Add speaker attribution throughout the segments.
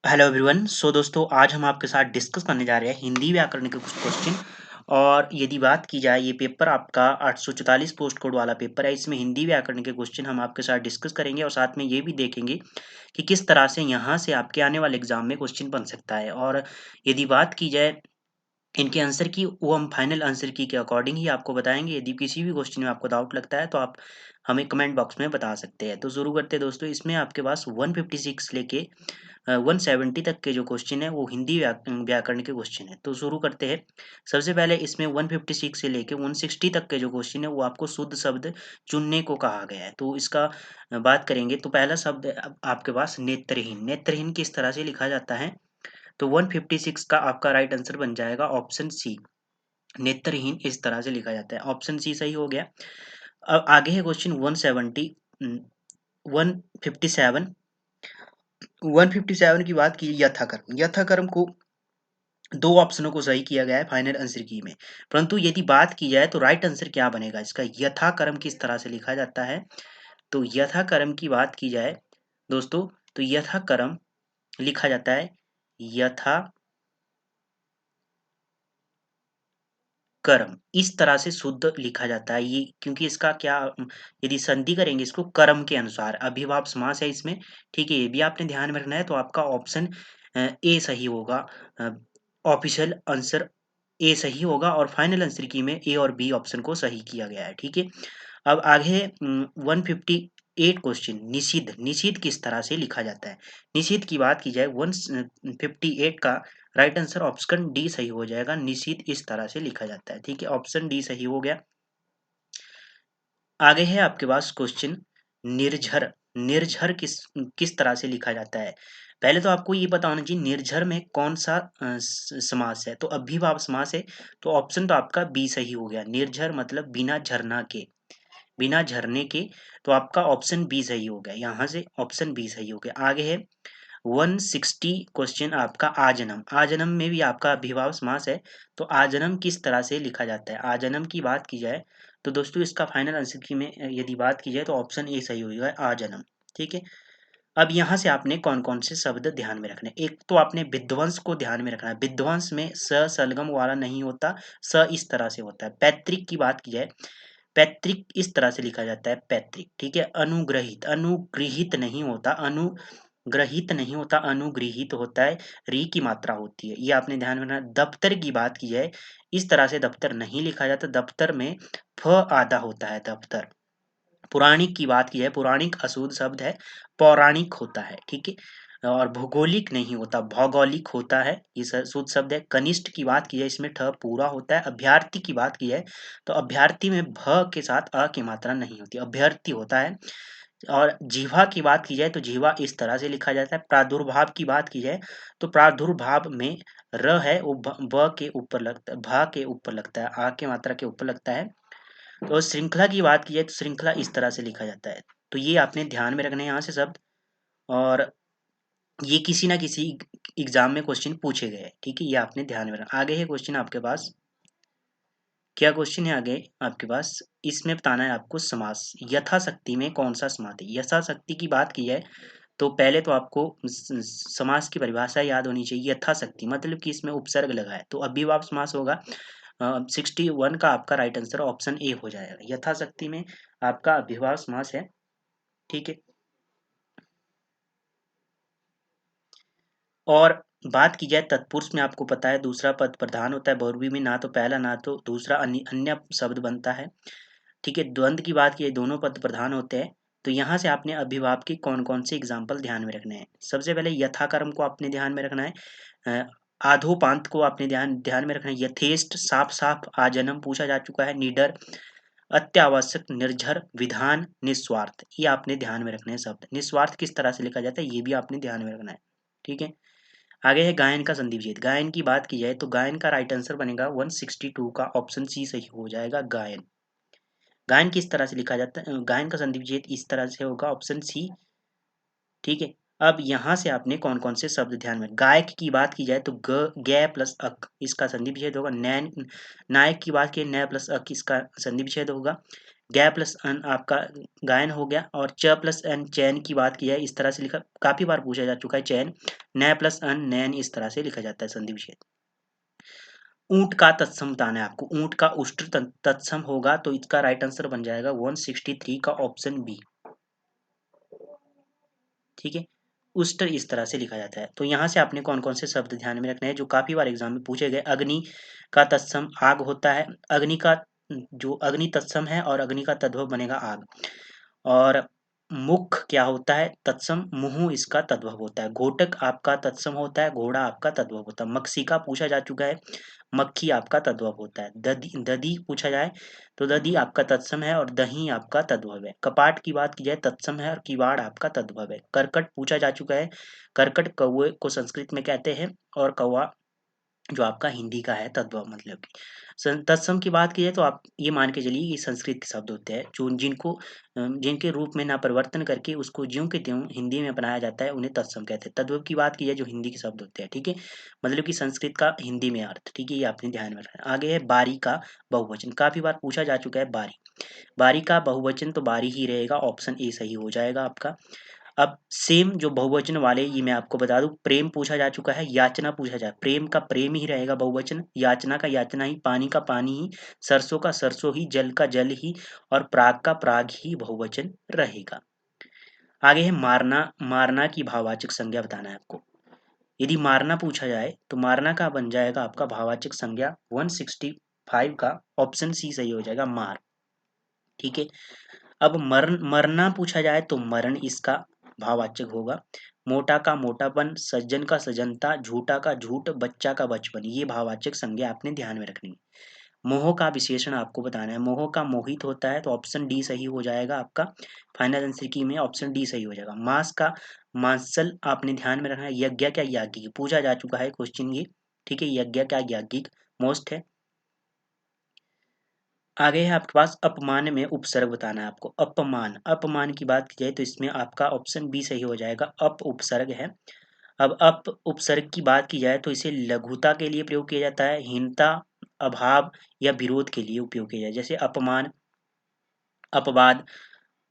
Speaker 1: Hello everyone. दोस्तों आज हम आपके साथ डिस्कस करने जा रहे हैं हिंदी व्याकरण के कुछ क्वेश्चन। और यदि बात की जाए, ये पेपर आपका 844 पोस्ट कोड वाला पेपर है। इसमें हिंदी व्याकरण के क्वेश्चन हम आपके साथ डिस्कस करेंगे और साथ में ये भी देखेंगे कि किस तरह से यहाँ से आपके आने वाले एग्जाम में क्वेश्चन बन सकता है। और यदि बात की जाए इनके आंसर की, वो हम फाइनल आंसर की के अकॉर्डिंग ही आपको बताएंगे। यदि किसी भी क्वेश्चन में आपको डाउट लगता है तो आप हमें कमेंट बॉक्स में बता सकते हैं। तो शुरू करते हैं दोस्तों। इसमें आपके पास 156 लेके 170 तक के जो क्वेश्चन है वो हिंदी व्याकरण के क्वेश्चन है। तो शुरू करते हैं। सबसे पहले इसमें 156 से लेके 160 तक के जो क्वेश्चन है वो आपको शुद्ध शब्द चुनने को कहा गया है। तो इसका बात करेंगे तो पहला शब्द है आपके पास नेत्रहीन। नेत्रहीन किस तरह से लिखा जाता है? तो 156 का आपका राइट आंसर बन जाएगा ऑप्शन सी। नेत्रहीन इस तरह से लिखा जाता है। ऑप्शन सी सही हो गया। अब आगे है क्वेश्चन 157। 157 की बात की यथाकर्म। यथाकर्म को दो ऑप्शनों को सही किया गया है फाइनल आंसर की में। परंतु यदि बात की जाए तो राइट आंसर क्या बनेगा इसका? यथाकर्म किस तरह से लिखा जाता है? तो यथाकर्म की बात की जाए दोस्तों, तो यथाकर्म लिखा जाता है यथा कर्म। इस तरह से शुद्ध लिखा जाता है ये, क्योंकि इसका क्या, यदि संधि करेंगे इसको कर्म के अनुसार, अभिभाव समास है इसमें। ठीक है, ये भी आपने ध्यान में रखना है। तो आपका ऑप्शन ए सही होगा। ऑफिशियल आंसर ए सही होगा और फाइनल आंसर की में ए और बी ऑप्शन को सही किया गया है। ठीक है। अब आगे 158 क्वेश्चन निषिद्ध। निषिद्ध किस तरह से लिखा जाता है? निषिद्ध की बात की जाए 158 का राइट आंसर ऑप्शन डी सही हो जाएगा। निषिद्ध इस तरह से लिखा जाता है। ठीक है, ऑप्शन डी सही हो गया। आगे है आपके पास क्वेश्चन निर्झर। निर्झर किस किस तरह से लिखा जाता है? पहले तो आपको ये पता होना चाहिए निर्झर में कौन सा समास है। तो अभिभाव समास है। तो ऑप्शन तो आपका बी सही हो गया। निर्झर मतलब बिना झरना के, बिना झरने के। तो आपका ऑप्शन बी सही हो गया। यहाँ से ऑप्शन बी सही हो गया। आगे है 160 क्वेश्चन आपका आजनम। आजनम में भी आपका अभिभाव समास है। तो आजनम किस तरह से लिखा जाता है? आजनम की बात की जाए तो दोस्तों इसका फाइनल आंसर की में यदि बात की जाए तो ऑप्शन ए सही होगा, आजनम। ठीक है। अब यहाँ से आपने कौन कौन से शब्द ध्यान में रखने? एक तो आपने विध्वंस को ध्यान में रखना है। विध्वंस में स सलगम वाला नहीं होता, स इस तरह से होता है। पैतृक की बात की जाए, पैतृक इस तरह से लिखा जाता है, पैतृक। ठीक है। अनुग्रहित, अनुगृहित नहीं होता, अनुग्रहित नहीं होता, अनुगृहित होता है। री की मात्रा होती है, ये आपने ध्यान में रखना। दफ्तर की बात की जाए, इस तरह से दफ्तर नहीं लिखा जाता। दफ्तर में फ आधा होता है, दफ्तर। पुराणिक की बात की जाए, पुराणिक अशुद्ध शब्द है, पौराणिक होता है। ठीक है। और भौगोलिक नहीं होता, भौगोलिक होता है, ये शुद्ध शब्द है। कनिष्ठ की बात की जाए, इसमें ठ पूरा होता है। अभ्यर्थी की बात की जाए तो अभ्यर्थी में भ के साथ अ की मात्रा नहीं होती, अभ्यर्थी होता है। और जीवा की बात की जाए तो जीवा इस तरह से लिखा जाता है। प्रादुर्भाव की बात की जाए तो प्रादुर्भाव में र है वो ब के ऊपर लगता है, भा के ऊपर लगता है, आ के मात्रा के ऊपर लगता है। तो श्रृंखला की बात की जाए तो श्रृंखला इस तरह से लिखा जाता है। तो ये आपने ध्यान में रखना है यहाँ से शब्द। और ये किसी ना किसी एग्जाम में क्वेश्चन पूछे गए हैं। ठीक है, ये आपने ध्यान में रखना। आगे है क्वेश्चन आपके पास, क्या क्वेश्चन है आगे आपके पास? इसमें बताना है आपको समास। यथाशक्ति में कौन सा समास है? यथाशक्ति की बात की जाए तो पहले तो आपको समास की परिभाषा याद होनी चाहिए। यथाशक्ति मतलब कि इसमें उपसर्ग लगा है, तो अव्ययभाव समास होगा। 61 का आपका राइट आंसर ऑप्शन ए हो जाएगा। यथाशक्ति में आपका अव्ययभाव समास है। ठीक है। और बात की जाए तत्पुरुष में, आपको पता है दूसरा पद प्रधान होता है। बहुरूपी में ना तो पहला ना तो दूसरा अन्य अन्य शब्द बनता है। ठीक है। द्वंद्व की बात की जाए, दोनों पद प्रधान होते हैं। तो यहाँ से आपने अभिभाव के कौन कौन से एग्जाम्पल ध्यान में रखने हैं? सबसे पहले यथाकर्म को आपने ध्यान में रखना है। अ, आधोपांत को आपने ध्यान ध्यान में रखना है। यथेष्ट, साफ साफ, आजन्म पूछा जा चुका है। निडर, अत्यावश्यक, निर्झर, विधान, निस्वार्थ, ये आपने ध्यान में रखने हैं शब्द। निस्वार्थ किस तरह से लिखा जाता है ये भी आपने ध्यान में रखना है। ठीक है। आगे है गायन का संधि विच्छेद। गायन की बात की जाए तो गायन का राइट आंसर बनेगा 162 का ऑप्शन सी सही हो जाएगा। गायन, गायन किस तरह से लिखा जाता है? गायन का संधि विच्छेद इस तरह से होगा, ऑप्शन सी। ठीक है। अब यहाँ से आपने कौन कौन से शब्द ध्यान में, गायक की बात की जाए तो ग गै प्लस अक इसका संधि विच्छेद होगा। नैन, नायक की बात की नय प्लस अक इसका संधि विच्छेद होगा। गै प्लस अन आपका गायन हो गया। और च प्लस एन चैन की बात की जाए, इस तरह से लिखा, काफी बार पूछा जा चुका है चैन। नय प्लस अन नैन इस तरह से लिखा जाता है संधि विच्छेद। ऊंट का तत्सम बताना है आपको। ऊंट का उष्ट तत्सम होगा तो इसका राइट आंसर बन जाएगा 163 का ऑप्शन बी। ठीक है, उष्ट इस तरह से लिखा जाता है। तो यहाँ से आपने कौन कौन से शब्द ध्यान में रखने हैं जो काफी बार एग्जाम में पूछे गए। अग्नि का तत्सम आग होता है। अग्नि का जो अग्नि तत्सम है और अग्नि का तद्भव बनेगा आग। और मुख क्या होता है तत्सम, मुंह इसका तद्भव होता है। घोटक आपका तत्सम होता है, घोड़ा आपका तद्भव होता है। मक्षिका पूछा जा चुका है, मक्खी आपका तद्भव होता है। दधी दधी पूछा जाए तो दधी आपका तत्सम है और दही आपका तद्भव है। कपाट की बात की जाए तत्सम है और किवाड़ आपका तद्भव है। करकट पूछा जा चुका है, करकट कौवे को संस्कृत में कहते हैं और कौवा जो आपका हिंदी का है तद्भव मतलब की। तत्सम की बात की जाए तो आप ये मान के चलिए ये संस्कृत के शब्द होते हैं जो जिनके रूप में ना परिवर्तन करके उसको ज्यों के त्यों हिंदी में अपनाया जाता है उन्हें तत्सम कहते हैं। तद्भव की बात की जाए जो हिंदी के शब्द होते हैं। ठीक है, मतलब कि संस्कृत का हिंदी में अर्थ। ठीक है, ये आपने ध्यान में रखना है। आगे है बारी का बहुवचन, काफी बार पूछा जा चुका है बारी। बारी का बहुवचन तो बारी ही रहेगा, ऑप्शन ए सही हो जाएगा आपका। अब सेम जो बहुवचन वाले ये मैं आपको बता दूं, प्रेम पूछा जा चुका है, याचना पूछा जाए, प्रेम का प्रेम ही रहेगा बहुवचन, याचना का याचना ही, पानी का पानी ही, सरसों का सरसों ही, जल का जल ही और प्राग का प्राग ही बहुवचन रहेगा। आगे है मारना, मारना की भाववाचक संज्ञा बताना है आपको। यदि मारना पूछा जाए तो मारना का बन जाएगा आपका भाववाचक संज्ञा 165 का ऑप्शन सी सही हो जाएगा मार। ठीक है, अब मरना पूछा जाए तो मरण इसका भाववाचक होगा। मोटा का मोटापन, सज्जन का सज्जनता, झूठा का झूठ, बच्चा का बचपन, ये भाववाचक संज्ञा आपने ध्यान में रखनी है। मोह का विशेषण आपको बताना है। मोह का मोहित होता है तो ऑप्शन डी सही हो जाएगा आपका। फाइनल आंसर की में ऑप्शन डी सही हो जाएगा। मांस का मांसल आपने ध्यान में रखना है। यज्ञ क्या याज्ञिक पूछा जा चुका है क्वेश्चन ये। ठीक है, यज्ञ क्या याज्ञिक मोस्ट है। आगे है आपके पास अपमान में उपसर्ग बताना है आपको। अपमान, अपमान की बात की जाए तो इसमें आपका ऑप्शन बी सही हो जाएगा, अप उपसर्ग है। अब अप उपसर्ग की बात की जाए तो इसे लघुता के लिए प्रयोग किया जाता है, हीनता, अभाव या विरोध के लिए उपयोग किया जाए। जैसे अपमान, अपवाद,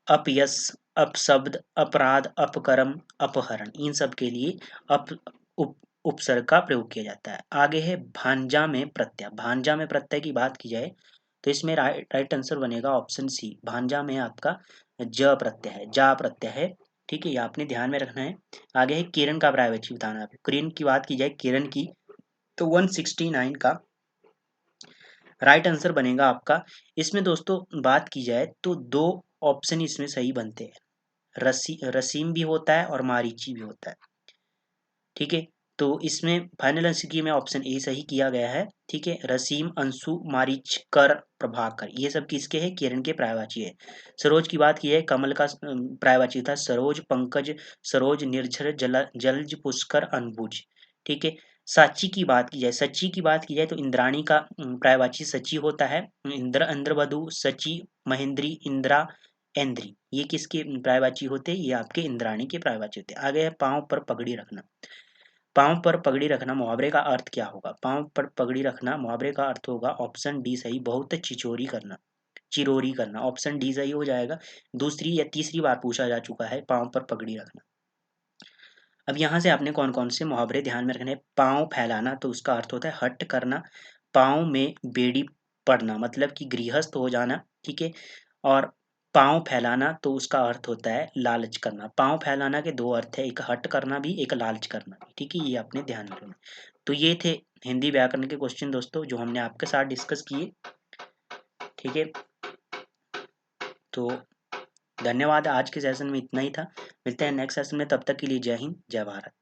Speaker 1: अपयश, अपशब्द, अपराध, अपकर्म, अपहरण, इन सब के लिए अप उप उपसर्ग का प्रयोग किया जाता है। आगे है भांजा में प्रत्यय। भांजा में प्रत्यय की बात की जाए तो इसमें राइट आंसर बनेगा ऑप्शन सी। भांजा में आपका ज प्रत्यय है, जा प्रत्यय है। ठीक है, ये आपने ध्यान में रखना है। आगे है किरण का पर्यायवाची बताना है। किरण की बात की जाए किरण की तो 169 का राइट आंसर बनेगा आपका। इसमें दोस्तों बात की जाए तो दो ऑप्शन इसमें सही बनते हैं, रसीम भी होता है और मारीची भी होता है। ठीक है, तो इसमें फाइनल आंसर की में ऑप्शन ए सही किया गया है। ठीक है, रसीम, अंशु, मारीचकर, प्रभाकर, ये सब किसके हैं, किरण के पर्यायवाची है। सरोज की बात की है, कमल का पर्यायवाची था सरोज, पंकज, सरोज, निर्झर, जलज, पुष्कर, अनबुज। ठीक है, साची की बात की जाए, सची की बात की जाए तो इंद्राणी का पर्यायवाची सची होता है। इंद्रवधु, सची, महेंद्री, इंद्रा, ऐन्द्री, ये किसके पर्यायवाची होते हैं, ये आपके इंद्राणी के पर्यायवाची होते हैं। आगे है पांव पर पगड़ी रखना। पांव पर पगड़ी रखना मुहावरे का अर्थ क्या होगा। पांव पर पगड़ी रखना मुहावरे का अर्थ होगा ऑप्शन डी सही, बहुत चिचोरी करना, चिरोरी करना, ऑप्शन डी सही हो जाएगा। दूसरी या तीसरी बार पूछा जा चुका है पांव पर पगड़ी रखना। अब यहाँ से आपने कौन कौन से मुहावरे ध्यान में रखने। पांव फैलाना तो उसका अर्थ होता है हट करना। पांव में बेड़ी पड़ना मतलब कि गृहस्थ हो जाना। ठीक है, और पाँव फैलाना तो उसका अर्थ होता है लालच करना। पाँव फैलाना के दो अर्थ है, एक हट करना भी, एक लालच करना भी। ठीक है, ये आपने ध्यान रखना। तो ये थे हिंदी व्याकरण के क्वेश्चन दोस्तों जो हमने आपके साथ डिस्कस किए। ठीक है, तो धन्यवाद, आज के सेशन में इतना ही था। मिलते हैं नेक्स्ट सेशन में, तब तक के लिए जय हिंद जय भारत।